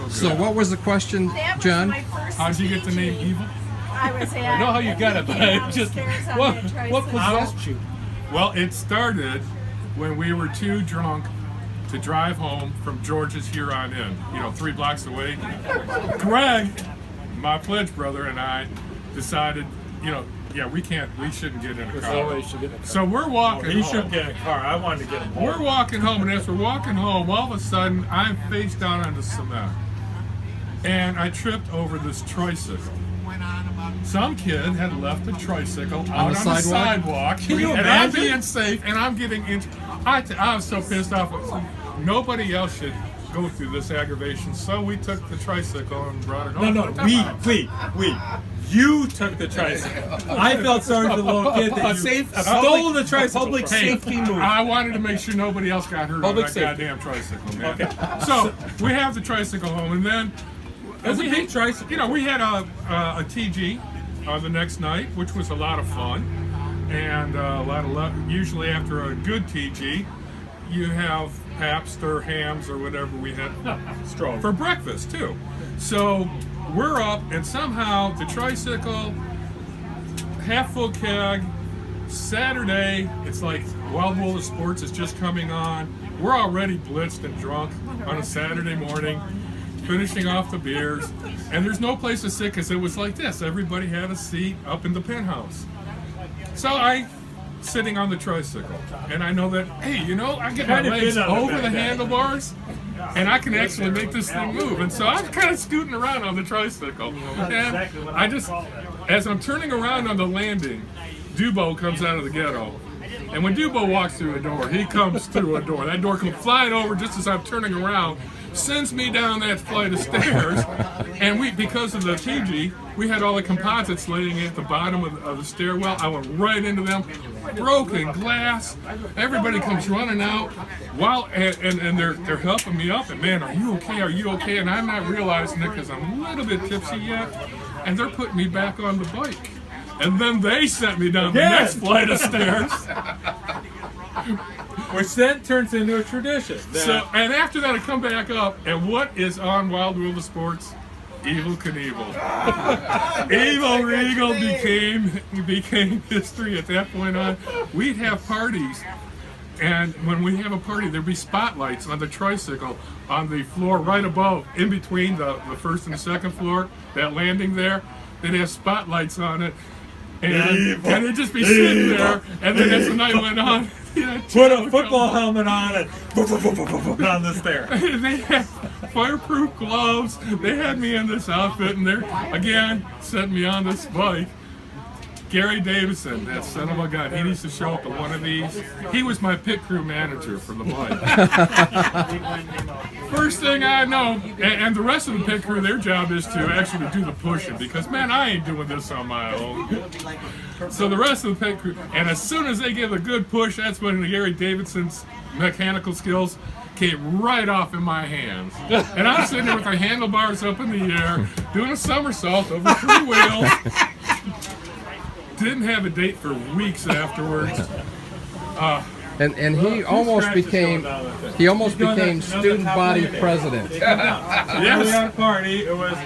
good. So what was the question, That was John? my first How'd you get the name teaching. Evil? I was at. I know how you got it, but I just what possessed you? Well, it started when we were too drunk to drive home from George's here on in, 3 blocks away. Greg, my pledge brother, and I decided, we shouldn't get in a car. Nobody should get in a car. So we're walking He home. shouldn't get in a car. I wanted to get him home. We're walking home, and as we're walking home, all of a sudden, I'm face down on the cement. And I tripped over this tricycle. Some kid had left a tricycle out on the sidewalk. Can you and I'm imagine? being safe, and I'm getting into. I was so pissed off. Nobody else should go through this aggravation, so we took the tricycle and brought it home. No, we. You took the tricycle. I felt sorry for the little kid that you stole the tricycle. Public Hey, safety move. I wanted to make sure nobody else got hurt Public on that safety. goddamn tricycle, man. Okay. So we have the tricycle home, and then It was a big tricycle. we had a TG the next night, which was a lot of fun, and a lot of luck. Usually after a good TG, you have Pabst or hams or whatever we had for breakfast too. So we're up, and somehow the tricycle, half full keg, Saturday, it's like Wild World of Sports is just coming on. We're already blitzed and drunk on a Saturday morning, finishing off the beers, and there's no place to sit because it was like this. Everybody had a seat up in the penthouse. So I sitting on the tricycle, and I know that, hey, I get my Kinda legs fit on it over back the then. handlebars, and I can actually make this thing move. And so I'm kind of scooting around on the tricycle. And I just, as I'm turning around on the landing, Dubo comes out of the ghetto. And when Dubo walks through a door, he comes through a door. That door comes flying over just as I'm turning around, sends me down that flight of stairs. And because of the TG, we had all the composites laying at the bottom of the stairwell. I went right into them, broken glass. Everybody comes running out, and they're helping me up. And man, are you okay? Are you okay? And I'm not realizing it because I'm a little bit tipsy yet. And they're putting me back on the bike. And then they sent me down the next flight of stairs. Which then turns into a tradition. So, and after that, I come back up, and what is on Wild World of Sports? Evil Knievel. Evil Rigiel became history at that point on. We'd have parties, and when we have a party, there'd be spotlights on the tricycle on the floor right above, in between the first and second floor, that landing there. They'd have spotlights on it. And it'd just be sitting there, and then as the night went on, put a football helmet on and on the stair. They had fireproof gloves. They had me in this outfit, and they're again set me on this bike. Gary Davison, that son of a gun, he needs to show up at one of these. He was my pit crew manager for the bike. First thing I know, and the rest of the pit crew, their job is to actually do the pushing, because man, I ain't doing this on my own. So the rest of the pit crew, and as soon as they give a good push, that's when Gary Davidson's mechanical skills came right off in my hands. And I'm sitting there with my handlebars up in the air, doing a somersault over 3 wheels. Didn't have a date for weeks afterwards. And he almost became student body president. Yeah, we had a party. It was